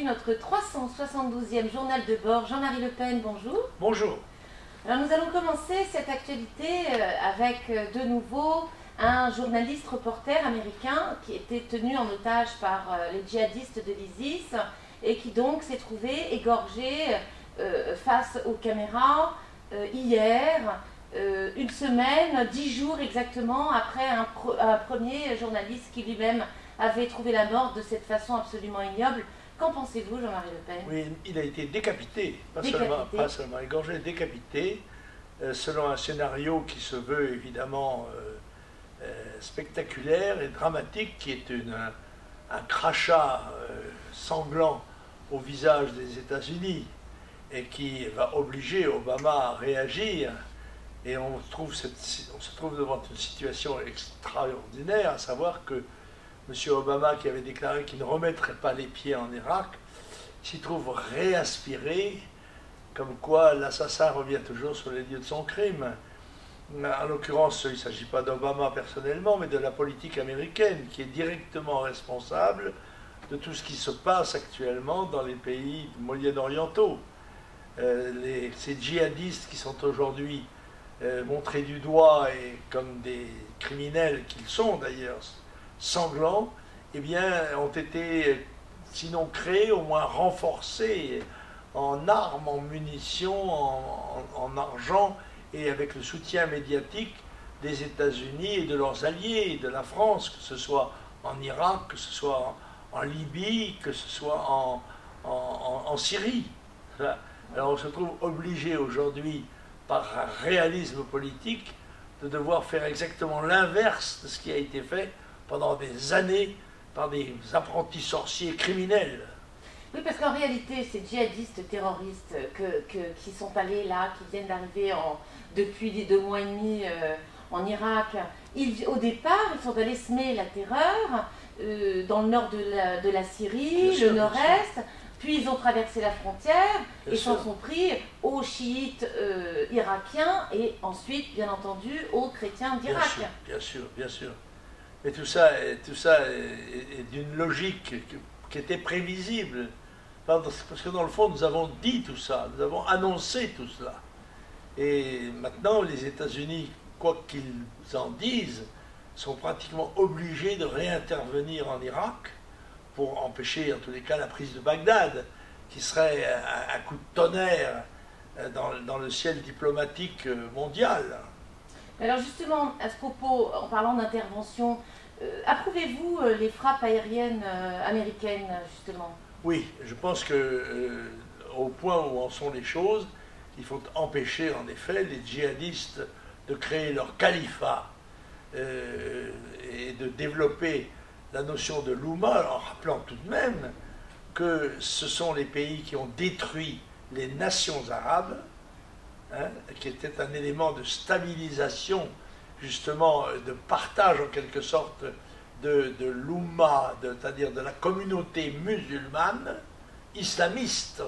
notre 372e journal de bord. Jean-Marie Le Pen, bonjour. Bonjour. Alors nous allons commencer cette actualité avec de nouveau un journaliste reporter américain qui était tenu en otage par les djihadistes de l'ISIS et qui donc s'est trouvé égorgé face aux caméras hier, une semaine, 10 jours exactement après un premier journaliste qui lui-même avait trouvé la mort de cette façon absolument ignoble. Qu'en pensez-vous, Jean-Marie Le Pen? Oui, il a été décapité, pas seulement égorgé, décapité, selon un scénario qui se veut évidemment spectaculaire et dramatique, qui est un crachat sanglant au visage des États-Unis et qui va obliger Obama à réagir. Et on se trouve devant une situation extraordinaire, à savoir que M. Obama, qui avait déclaré qu'il ne remettrait pas les pieds en Irak, s'y trouve réaspiré, comme quoi l'assassin revient toujours sur les lieux de son crime. En l'occurrence, il ne s'agit pas d'Obama personnellement, mais de la politique américaine, qui est directement responsable de tout ce qui se passe actuellement dans les pays moyen-orientaux. Ces djihadistes qui sont aujourd'hui montrés du doigt et comme des criminels qu'ils sont d'ailleurs, sanglants, eh bien, ont été, sinon créés, au moins renforcés en armes, en munitions, en argent, et avec le soutien médiatique des États-Unis et de leurs alliés, de la France, que ce soit en Irak, que ce soit en Libye, que ce soit en Syrie. Alors on se trouve obligé aujourd'hui, par un réalisme politique, de devoir faire exactement l'inverse de ce qui a été fait pendant des années par des apprentis sorciers criminels. Oui, parce qu'en réalité, ces djihadistes terroristes qui sont allés là, qui viennent d'arriver depuis les 2 mois et demi en Irak, au départ, ils sont allés semer la terreur dans le nord de la Syrie, le nord-est, puis ils ont traversé la frontière et s'en sont pris aux chiites irakiens et ensuite, bien entendu, aux chrétiens d'Irak. Bien sûr, bien sûr. Mais tout ça est d'une logique qui était prévisible. Parce que dans le fond, nous avons dit tout ça, nous avons annoncé tout cela. Et maintenant, les États-Unis, quoi qu'ils en disent, sont pratiquement obligés de réintervenir en Irak pour empêcher, en tous les cas, la prise de Bagdad, qui serait un coup de tonnerre dans le ciel diplomatique mondial. Alors justement, à ce propos, en parlant d'intervention, approuvez-vous les frappes aériennes américaines, justement? Oui, je pense que au point où en sont les choses, il faut empêcher en effet les djihadistes de créer leur califat et de développer la notion de l'Oumma, en rappelant tout de même que ce sont les pays qui ont détruit les nations arabes, qui était un élément de stabilisation, justement, de partage en quelque sorte de l'Oumma, c'est-à-dire de la communauté musulmane, islamiste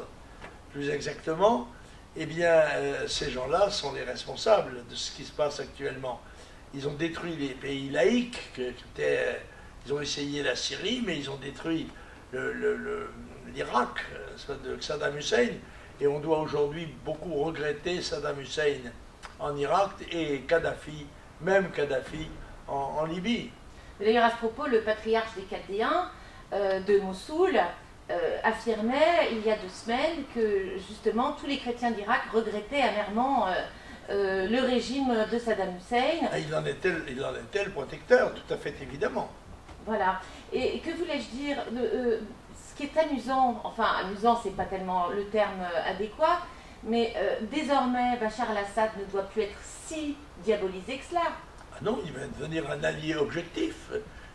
plus exactement. Eh bien, ces gens-là sont les responsables de ce qui se passe actuellement. Ils ont détruit les pays laïcs, ils ont essayé la Syrie, mais ils ont détruit l'Irak de Saddam Hussein. Et on doit aujourd'hui beaucoup regretter Saddam Hussein en Irak et Kadhafi, même Kadhafi en Libye. D'ailleurs, à ce propos, le patriarche des Chaldéens de Mossoul affirmait il y a 2 semaines que justement tous les chrétiens d'Irak regrettaient amèrement le régime de Saddam Hussein. Il en était le protecteur, tout à fait évidemment. Voilà. Et que voulais-je dire, ce qui est amusant, enfin amusant c'est pas tellement le terme adéquat, mais désormais Bachar al-Assad ne doit plus être si diabolisé que cela. Ah non, il va devenir un allié objectif.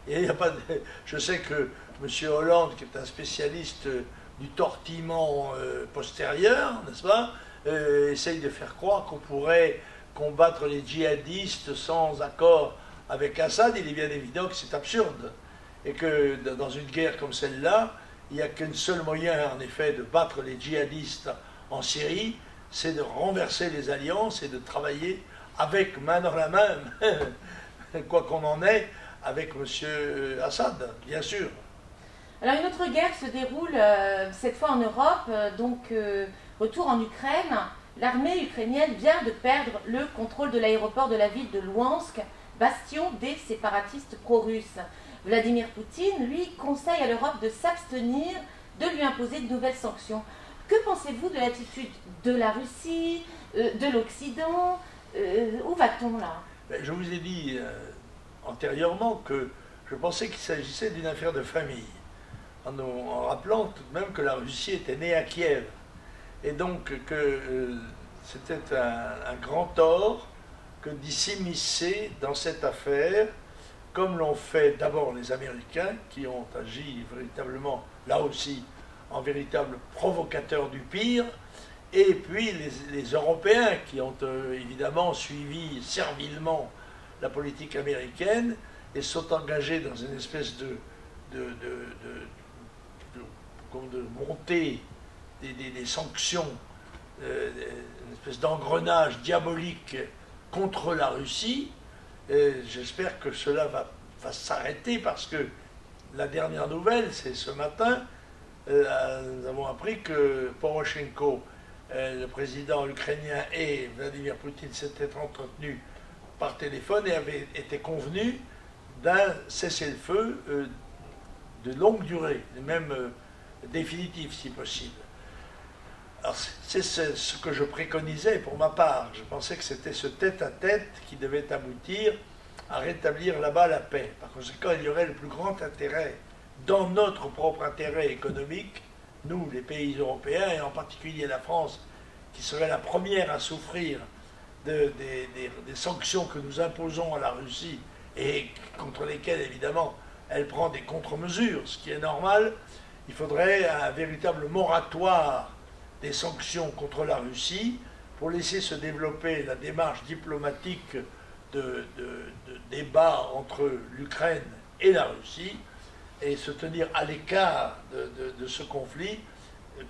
Et il y a pas de... Je sais que M. Hollande, qui est un spécialiste du tortillement postérieur, n'est-ce pas, essaye de faire croire qu'on pourrait combattre les djihadistes sans accord avec Assad. Il est bien évident que c'est absurde. Et que dans une guerre comme celle-là, il n'y a qu'un seul moyen, en effet, de battre les djihadistes en Syrie, c'est de renverser les alliances et de travailler avec main dans la main, quoi qu'on en ait, avec M. Assad, bien sûr. Alors une autre guerre se déroule cette fois en Europe, retour en Ukraine. L'armée ukrainienne vient de perdre le contrôle de l'aéroport de la ville de Louhansk, bastion des séparatistes pro-russes. Vladimir Poutine, lui, conseille à l'Europe de s'abstenir de lui imposer de nouvelles sanctions. Que pensez-vous de l'attitude de la Russie, de l'Occident? Où va-t-on là? Je vous ai dit antérieurement que je pensais qu'il s'agissait d'une affaire de famille, en rappelant tout de même que la Russie était née à Kiev, et donc que c'était un grand tort que d'y s'immiscer dans cette affaire, comme l'ont fait d'abord les Américains, qui ont agi véritablement, là aussi, en véritable provocateur du pire, et puis les Européens, qui ont évidemment suivi servilement la politique américaine, et sont engagés dans une espèce de montée des sanctions, une espèce d'engrenage diabolique contre la Russie. J'espère que cela va s'arrêter, parce que la dernière nouvelle, c'est ce matin, nous avons appris que Poroshenko, le président ukrainien, et Vladimir Poutine s'étaient entretenus par téléphone et avaient été convenus d'un cessez-le-feu de longue durée, même définitif si possible. Alors c'est ce que je préconisais pour ma part. Je pensais que c'était ce tête-à-tête qui devait aboutir à rétablir là-bas la paix. Par conséquent, il y aurait le plus grand intérêt, dans notre propre intérêt économique, nous, les pays européens, et en particulier la France, qui serait la première à souffrir des sanctions que nous imposons à la Russie et contre lesquelles, évidemment, elle prend des contre-mesures, ce qui est normal. Il faudrait un véritable moratoire des sanctions contre la Russie pour laisser se développer la démarche diplomatique de débat entre l'Ukraine et la Russie, et se tenir à l'écart de ce conflit.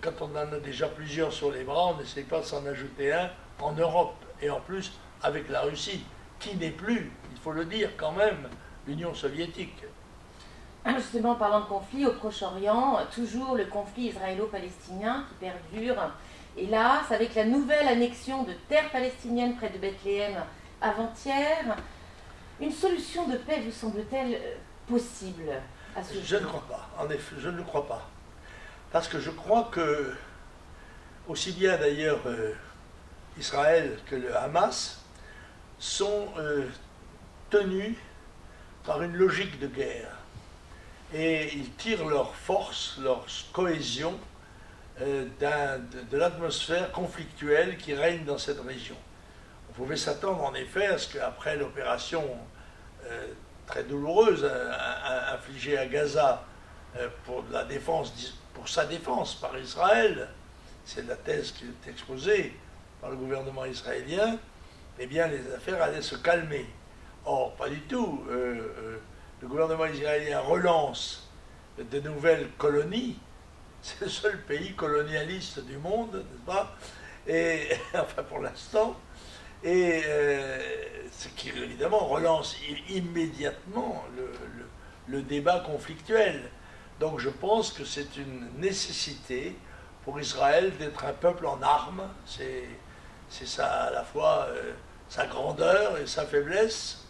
Quand on en a déjà plusieurs sur les bras, on n'essaie pas de s'en ajouter un en Europe, et en plus avec la Russie, qui n'est plus, il faut le dire quand même, l'Union soviétique. Justement, en parlant de conflit, au Proche-Orient, toujours le conflit israélo-palestinien qui perdure. Hélas, avec la nouvelle annexion de terres palestiniennes près de Bethléem avant-hier, une solution de paix vous semble-t-elle possible à ce jour? Je ne crois pas, en effet, je ne le crois pas. Parce que je crois que, aussi bien d'ailleurs Israël que le Hamas, sont tenus par une logique de guerre. Et ils tirent leur force, leur cohésion de l'atmosphère conflictuelle qui règne dans cette région. On pouvait s'attendre en effet à ce qu'après l'opération très douloureuse infligée à Gaza pour sa défense par Israël, c'est la thèse qui est exposée par le gouvernement israélien, eh bien les affaires allaient se calmer. Or, pas du tout. Le gouvernement israélien relance de nouvelles colonies. C'est le seul pays colonialiste du monde, n'est-ce pas? Et, enfin, pour l'instant. Et ce qui, évidemment, relance immédiatement le débat conflictuel. Donc je pense que c'est une nécessité pour Israël d'être un peuple en armes. C'est ça, à la fois sa grandeur et sa faiblesse.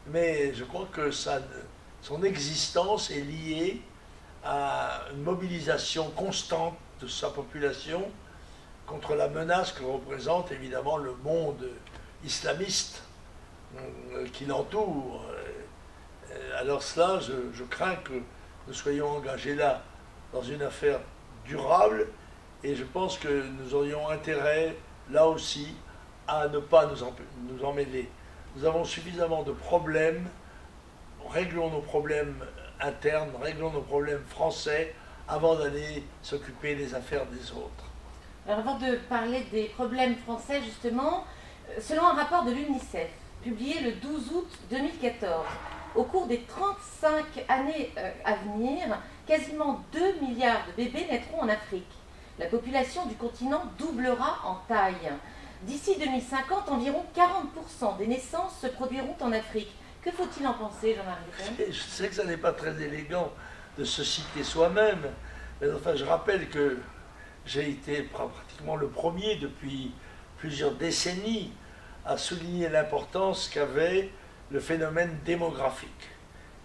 Mais je crois que son existence est liée à une mobilisation constante de sa population contre la menace que représente évidemment le monde islamiste qui l'entoure. Alors cela, je crains que nous soyons engagés là dans une affaire durable, et je pense que nous aurions intérêt là aussi à ne pas nous emmêler. Nous avons suffisamment de problèmes, réglons nos problèmes internes, réglons nos problèmes français avant d'aller s'occuper des affaires des autres. Alors avant de parler des problèmes français justement, selon un rapport de l'UNICEF, publié le 12 août 2014, au cours des 35 années à venir, quasiment 2 milliards de bébés naîtront en Afrique. La population du continent doublera en taille. D'ici 2050, environ 40% des naissances se produiront en Afrique. Que faut-il en penser, Jean-Marie Le Pen? Je sais que ça n'est pas très élégant de se citer soi-même. Mais enfin, je rappelle que j'ai été pratiquement le premier depuis plusieurs décennies à souligner l'importance qu'avait le phénomène démographique,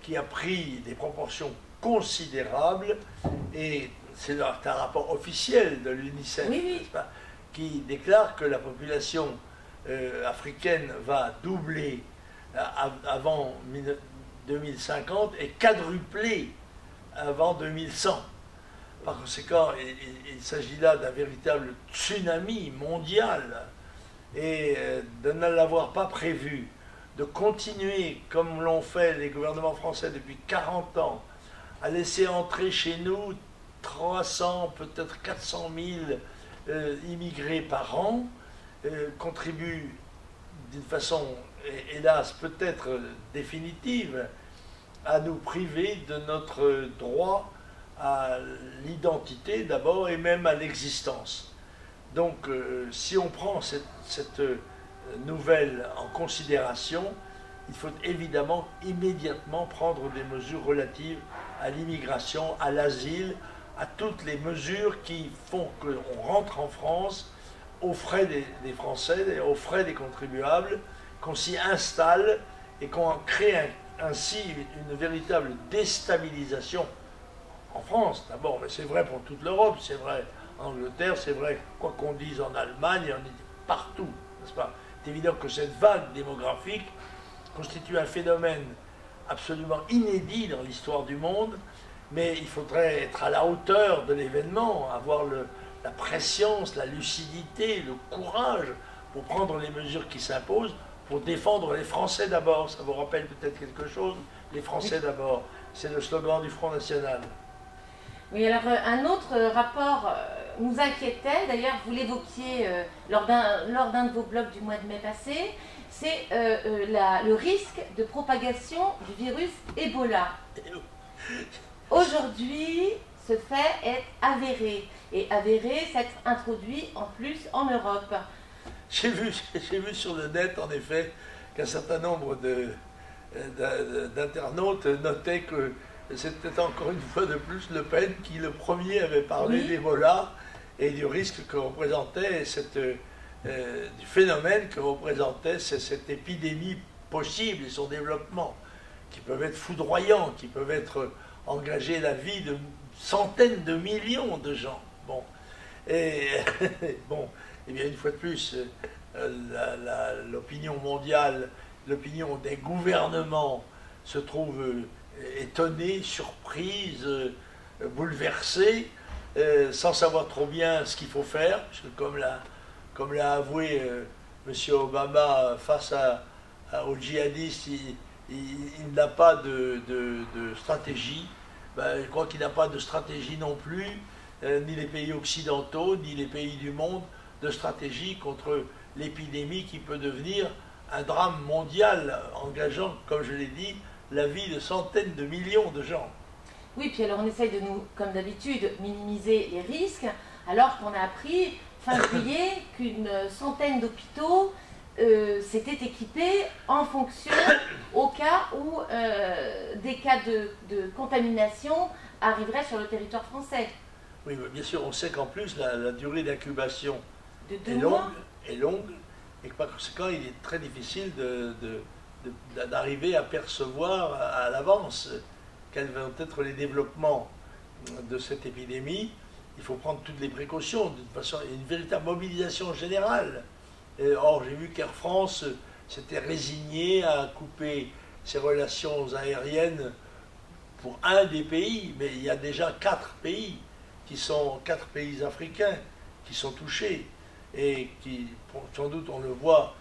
qui a pris des proportions considérables, et c'est un rapport officiel de l'UNICEF, oui, oui. n'est-ce pas, qui déclare que la population africaine va doubler avant 2050 et quadrupler avant 2100. Par conséquent, il s'agit là d'un véritable tsunami mondial, et de ne l'avoir pas prévu, de continuer comme l'ont fait les gouvernements français depuis 40 ans, à laisser entrer chez nous 300, peut-être 400 000 immigrés par an, contribue d'une façon, hélas, peut-être définitive, à nous priver de notre droit à l'identité d'abord et même à l'existence. Donc si on prend cette nouvelle en considération, il faut évidemment immédiatement prendre des mesures relatives à l'immigration, à l'asile, à toutes les mesures qui font qu'on rentre en France aux frais des Français, aux frais des contribuables, qu'on s'y installe et qu'on crée ainsi une véritable déstabilisation en France d'abord, mais c'est vrai pour toute l'Europe, c'est vrai en Angleterre, c'est vrai quoi qu'on dise en Allemagne, on est partout, n'est-ce pas? C'est évident que cette vague démographique constitue un phénomène absolument inédit dans l'histoire du monde, mais il faudrait être à la hauteur de l'événement, avoir la prescience, la lucidité, le courage pour prendre les mesures qui s'imposent, pour défendre les Français d'abord. Ça vous rappelle peut-être quelque chose? Les Français d'abord, c'est le slogan du Front National. Oui, alors un autre rapport nous inquiétait, d'ailleurs vous l'évoquiez lors d'un de vos blogs du mois de mai passé, c'est le risque de propagation du virus Ebola. Aujourd'hui, ce fait est avéré, et avéré s'être introduit en plus en Europe. J'ai vu sur le net, en effet, qu'un certain nombre d'internautes notaient que c'était encore une fois de plus Le Pen qui, le premier, avait parlé d'Ebola et du risque que représentait du phénomène que représentait cette épidémie possible et son développement, qui peuvent être foudroyants, qui peuvent engager la vie de centaines de millions de gens. Bon, et bon, et bien une fois de plus, l'opinion mondiale, l'opinion des gouvernements se trouve étonnée, surprise, bouleversée, sans savoir trop bien ce qu'il faut faire, parce que comme l'a avoué M. Obama face aux djihadistes, il n'a pas de stratégie. Ben, je crois qu'il n'a pas de stratégie non plus, ni les pays occidentaux, ni les pays du monde, de stratégie contre l'épidémie qui peut devenir un drame mondial, engageant, comme je l'ai dit, la vie de centaines de millions de gens. Oui, puis alors on essaye de comme d'habitude, minimiser les risques, alors qu'on a appris fin juillet qu'une centaine d'hôpitaux s'étaient équipés en fonction au cas où des cas de contamination arriveraient sur le territoire français. Oui, bien sûr, on sait qu'en plus la durée d'incubation est longue, et que par conséquent il est très difficile d'arriver à percevoir à l'avance quels vont être les développements de cette épidémie. Il faut prendre toutes les précautions, de toute façon, il y a une véritable mobilisation générale. Or, j'ai vu qu'Air France s'était résigné à couper ses relations aériennes pour un des pays, mais il y a déjà 4 pays africains qui sont touchés, et qui, sans doute, on le voit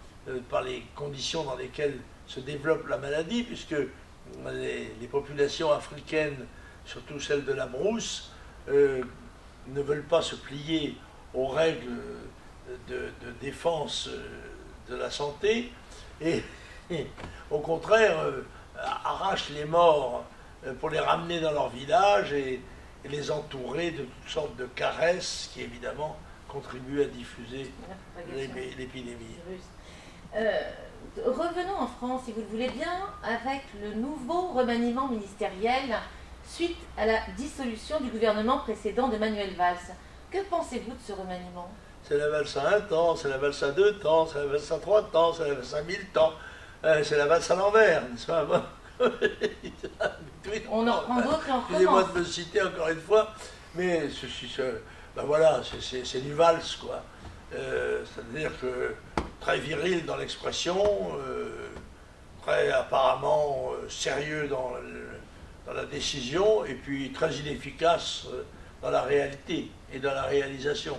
par les conditions dans lesquelles se développe la maladie, puisque les populations africaines, surtout celles de la brousse, ne veulent pas se plier aux règles de défense de la santé, et au contraire arrachent les morts pour les ramener dans leur village et les entourer de toutes sortes de caresses qui évidemment contribuent à diffuser l'épidémie. Revenons en France, si vous le voulez bien, avec le nouveau remaniement ministériel suite à la dissolution du gouvernement précédent de Manuel Valls. Que pensez-vous de ce remaniement? C'est la valse à 1 temps, c'est la valse à 2 temps, c'est la valse à 3 temps, c'est la valse à 1000 temps, c'est la valse à l'envers, n'est-ce pas? On en reprend d'autres et on Excusez-moi recommence. de me citer encore une fois, mais ben voilà, c'est du valse, quoi. C'est-à-dire que très viril dans l'expression, très apparemment sérieux dans la décision, et puis très inefficace dans la réalité et dans la réalisation.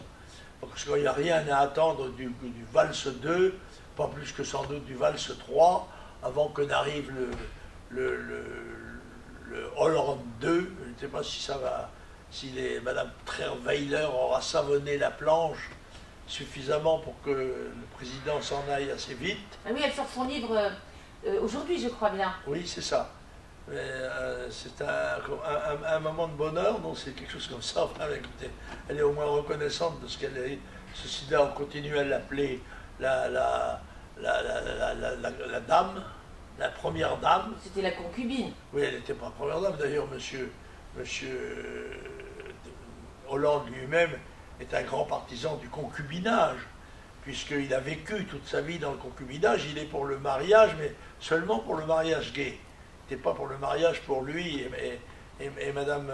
Parce qu'il n'y a rien à attendre du valse 2, pas plus que sans doute du valse 3, avant que n'arrive le Hollande 2. Je ne sais pas si ça va, si Madame Trierweiler aura savonné la planche suffisamment pour que le président s'en aille assez vite. Ah oui, elle sort son livre aujourd'hui, je crois bien. Oui, c'est ça. C'est un moment de bonheur, non, c'est quelque chose comme ça. Enfin, écoutez, elle est au moins reconnaissante de ce qu'elle est. Ceci là, on continue à l'appeler la dame, la première dame. C'était la concubine. Oui, elle n'était pas première dame. D'ailleurs, monsieur Hollande lui-même est un grand partisan du concubinage, puisqu'il a vécu toute sa vie dans le concubinage. Il est pour le mariage, mais seulement pour le mariage gay. Il n'était pas pour le mariage pour lui et Madame...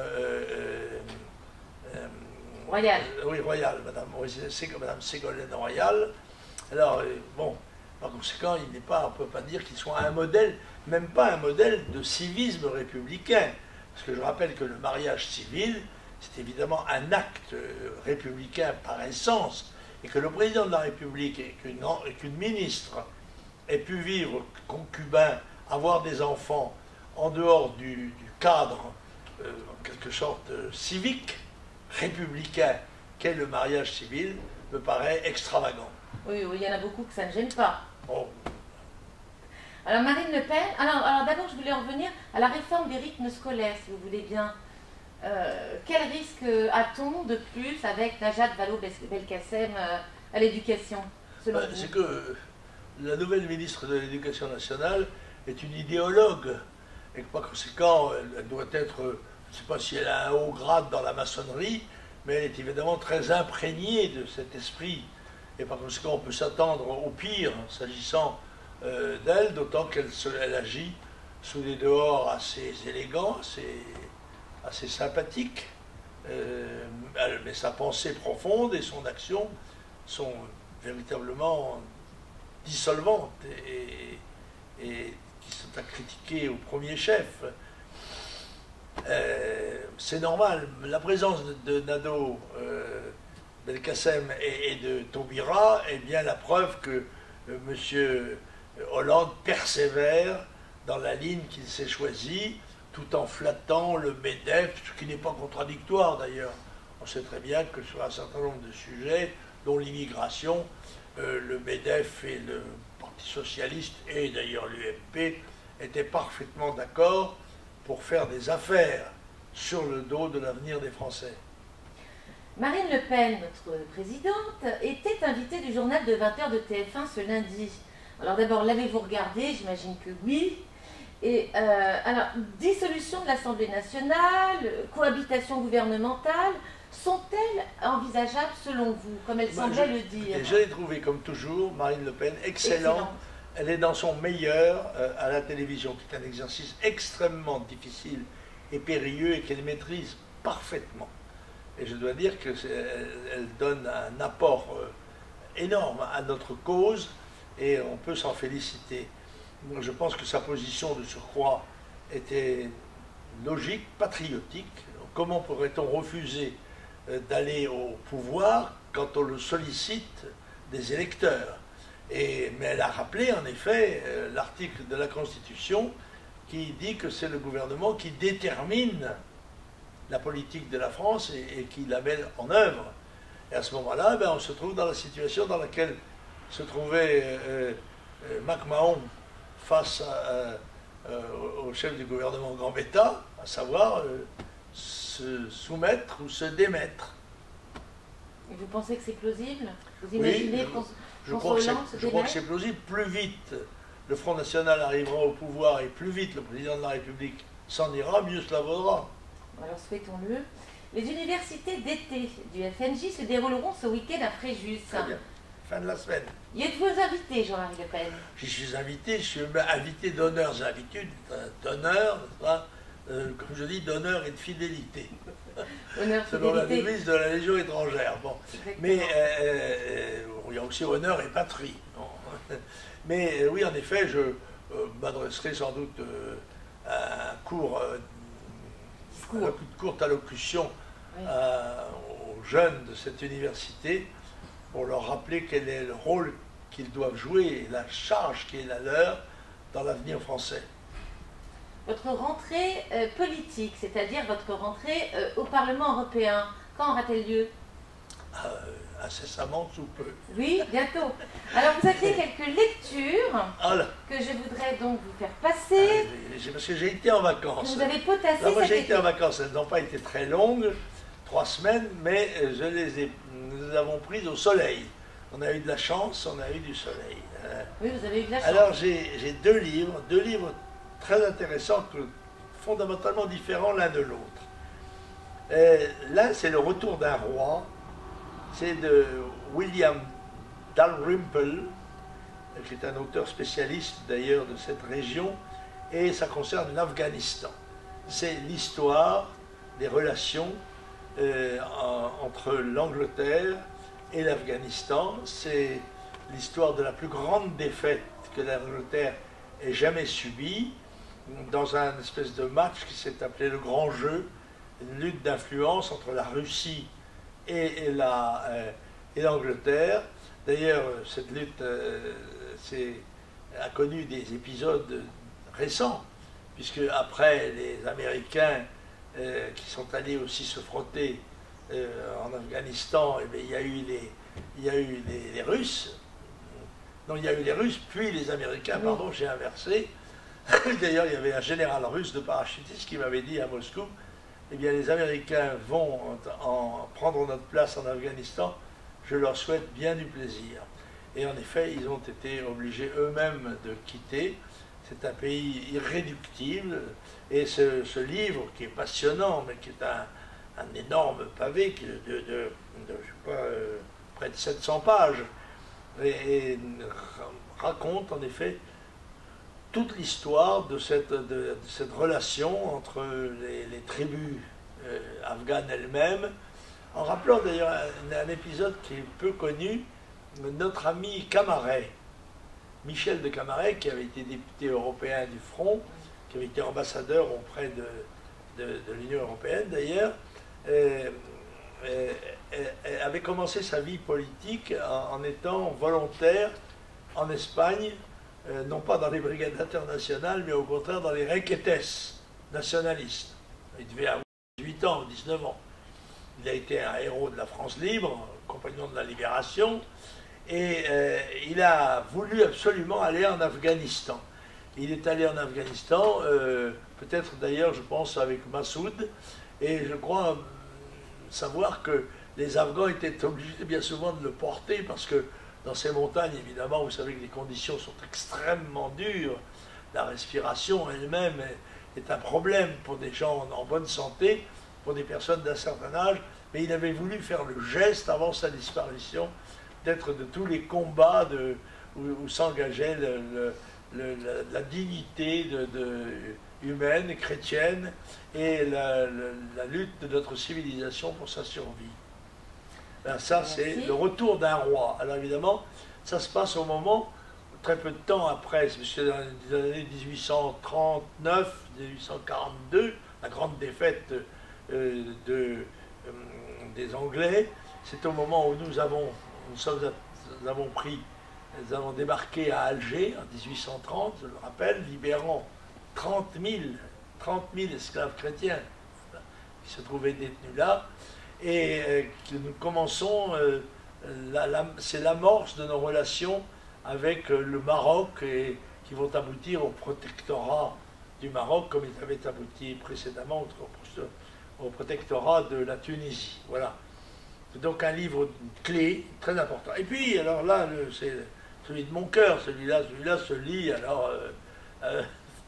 Royal. Oui, Royal, Madame Ségolène Royal. Alors, bon, par conséquent, on ne peut pas dire qu'il soit un modèle, même pas un modèle de civisme républicain. Parce que je rappelle que le mariage civil, c'est évidemment un acte républicain par essence, et que le président de la République et qu'une ministre ait pu vivre concubin, avoir des enfants en dehors du cadre, en quelque sorte, civique, républicain, qu'est le mariage civil, me paraît extravagant. Oui, il y en a beaucoup que ça ne gêne pas. Bon. Alors Marine Le Pen, alors d'abord je voulais en revenir à la réforme des rythmes scolaires, si vous voulez bien. Quel risque a-t-on de plus avec Najat Vallaud-Belkacem à l'éducation, selon vous? C'est que la nouvelle ministre de l'Éducation nationale est une idéologue, et que par conséquent, elle doit être, je ne sais pas si elle a un haut grade dans la maçonnerie, mais elle est évidemment très imprégnée de cet esprit. Et par conséquent, on peut s'attendre au pire s'agissant d'elle, d'autant qu'elle agit sous des dehors assez élégants, assez sympathiques. Mais sa pensée profonde et son action sont véritablement dissolvantes et qui sont à critiquer au premier chef. C'est normal, la présence de Nadeau, Belkacem et de Taubira est bien la preuve que M. Hollande persévère dans la ligne qu'il s'est choisie, tout en flattant le MEDEF, ce qui n'est pas contradictoire d'ailleurs. On sait très bien que sur un certain nombre de sujets, dont l'immigration, le MEDEF et le Parti Socialiste, et d'ailleurs l'UMP, étaient parfaitement d'accord pour faire des affaires sur le dos de l'avenir des Français. Marine Le Pen, notre présidente, était invitée du journal de 20h de TF1 ce lundi. Alors d'abord, l'avez-vous regardé? J'imagine que oui. Et alors, dissolution de l'Assemblée nationale, cohabitation gouvernementale, sont-elles envisageables selon vous, comme elle semblait le dire? Je l'ai trouvée, comme toujours, Marine Le Pen, excellente. Elle est dans son meilleur à la télévision, qui est un exercice extrêmement difficile et périlleux et qu'elle maîtrise parfaitement. Et je dois dire qu'elle donne un apport énorme à notre cause et on peut s'en féliciter. Je pense que sa position de surcroît était logique, patriotique. Comment pourrait-on refuser d'aller au pouvoir quand on le sollicite des électeurs? Mais elle a rappelé en effet l'article de la Constitution qui dit que c'est le gouvernement qui détermine la politique de la France et qui la met en œuvre. Et à ce moment-là, on se trouve dans la situation dans laquelle se trouvait MacMahon face au chef du gouvernement Gambetta, à savoir se soumettre ou se démettre. Et vous pensez que c'est plausible? Vous Oui, imaginez je crois que c'est plausible. Plus vite le Front National arrivera au pouvoir et plus vite le président de la République s'en ira, mieux cela vaudra. Alors souhaitons-le. Les universités d'été du FNJ se dérouleront ce week-end à Fréjus. Très bien. Fin de la semaine. Y êtes-vous invité, Jean-Marie Le Pen? J'y suis invité, je suis invité d'honneur, j'ai l'habitude d'honneur, comme je dis, d'honneur et de fidélité. Honneur, Selon la fidélité. devise de la Légion étrangère. Bon. Mais il y a aussi honneur et patrie. Bon. Mais oui, en effet, je m'adresserai sans doute à un cours, une courte allocution Oui. aux jeunes de cette université pour leur rappeler quel est le rôle qu'ils doivent jouer et la charge qui est la leur dans l'avenir français. Votre rentrée politique, c'est-à-dire votre rentrée au Parlement européen, quand aura-t-elle lieu? Incessamment sous peu. Oui, bientôt. Alors vous aviez quelques lectures Voilà. que je voudrais donc vous faire passer, Parce que j'ai été en vacances. que vous avez potassé Là, moi cet j'ai été. été en vacances, elles n'ont pas été très longues, 3 semaines, mais nous les avons prises au soleil. On a eu de la chance, on a eu du soleil. Oui, vous avez eu de la chance. Alors j'ai deux livres très intéressants, fondamentalement différents l'un de l'autre. L'un c'est Le Retour d'un roi, c'est de William Dalrymple, qui est un auteur spécialiste d'ailleurs de cette région, et ça concerne l'Afghanistan. C'est l'histoire des relations entre l'Angleterre et l'Afghanistan. C'est l'histoire de la plus grande défaite que l'Angleterre ait jamais subie, dans un espèce de match qui s'est appelé le Grand Jeu, une lutte d'influence entre la Russie et l'Angleterre. D'ailleurs, cette lutte a connu des épisodes récents, puisque après les Américains qui sont allés aussi se frotter en Afghanistan, il y a eu les Russes. Non, il y a eu les Russes, puis les Américains, pardon, j'ai inversé. D'ailleurs, il y avait un général russe de parachutiste qui m'avait dit à Moscou, eh bien, les Américains vont prendre notre place en Afghanistan, je leur souhaite bien du plaisir. Et en effet, ils ont été obligés eux-mêmes de quitter. C'est un pays irréductible. Et ce livre, qui est passionnant, mais qui est un énorme pavé, qui est je sais pas, près de 700 pages, et raconte en effet toute l'histoire de cette relation entre les tribus afghanes elles-mêmes, en rappelant d'ailleurs un épisode qui est peu connu, notre ami Camaret, Michel de Camaret, qui avait été député européen du Front, qui avait été ambassadeur auprès de l'Union européenne d'ailleurs, avait commencé sa vie politique en étant volontaire en Espagne, non pas dans les brigades internationales, mais au contraire dans les requetes nationalistes. Il devait avoir 18 ans ou 19 ans. Il a été un héros de la France libre, compagnon de la libération, et il a voulu absolument aller en Afghanistan. Il est allé en Afghanistan, peut-être d'ailleurs, je pense, avec Massoud, et je crois savoir que les Afghans étaient obligés bien souvent de le porter, parce que dans ces montagnes, évidemment, vous savez que les conditions sont extrêmement dures. La respiration elle-même est un problème pour des gens en bonne santé, pour des personnes d'un certain âge, mais il avait voulu faire le geste avant sa disparition, d'être de tous les combats où s'engageait la dignité humaine, chrétienne, et la lutte de notre civilisation pour sa survie. Ben ça, c'est Le Retour d'un roi. Alors évidemment, ça se passe au moment, très peu de temps après, c'est dans les années 1839, 1842, la grande défaite des Anglais. C'est au moment où nous avons débarqué à Alger en 1830, je le rappelle, libérant 30 000 esclaves chrétiens qui se trouvaient détenus là, et que nous commençons, c'est l'amorce de nos relations avec le Maroc, et qui vont aboutir au protectorat du Maroc, comme ils avaient abouti précédemment au protectorat de la Tunisie. Voilà. C'est donc un livre clé, très important. Et puis, alors là, c'est celui de mon cœur, celui-là se lit alors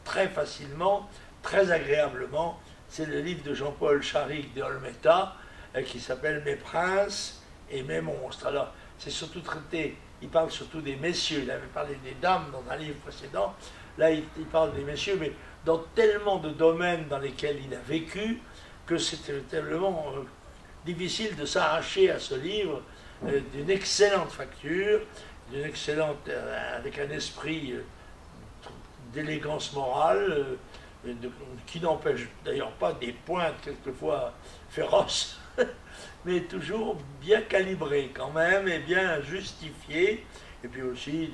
très facilement, très agréablement. c'est le livre de Jean-Paul Charric de Olmeta, qui s'appelle Mes princes et mes monstres. Alors, c'est surtout traité, il parle surtout des messieurs, il avait parlé des dames dans un livre précédent, là il parle des messieurs, mais dans tellement de domaines dans lesquels il a vécu, que c'était tellement difficile de s'arracher à ce livre d'une excellente facture, d'une excellente, avec un esprit d'élégance morale, qui n'empêche d'ailleurs pas des pointes quelquefois féroces, mais toujours bien calibré quand même et bien justifié, et puis aussi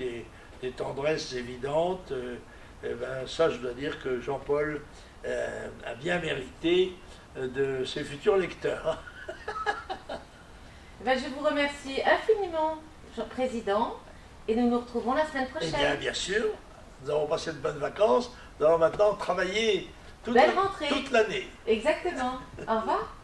des tendresses évidentes. Ça, je dois dire que Jean-Paul a bien mérité de ses futurs lecteurs. Je vous remercie infiniment, Président, et nous nous retrouvons la semaine prochaine. Eh bien, bien sûr, nous avons passé de bonnes vacances, nous allons maintenant travailler toute l'année. Exactement. Au revoir.